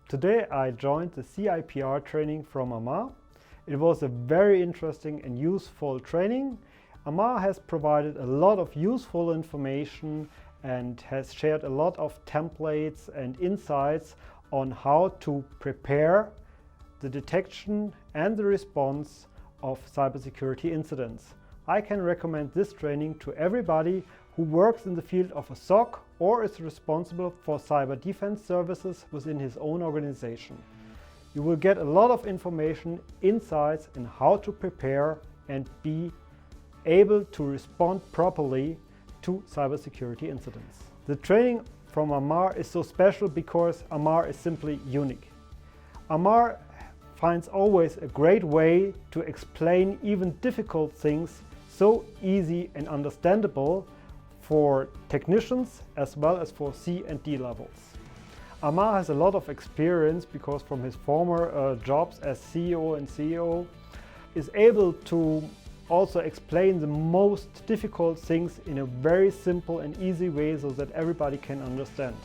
Today I joined the CIPR training from Amar. It was a very interesting and useful training. Amar has provided a lot of useful information and has shared a lot of templates and insights on how to prepare the detection and the response of cybersecurity incidents. I can recommend this training to everybody who works in the field of a SOC or is responsible for cyber defense services within his own organization. You will get a lot of information, insights in how to prepare and be able to respond properly to cybersecurity incidents. The training from Amar is so special because Amar is simply unique. Amar finds always a great way to explain even difficult things so easy and understandable for technicians as well as for C and D levels. Amar has a lot of experience because from his former jobs as CEO and CEO is able to also explain the most difficult things in a very simple and easy way so that everybody can understand.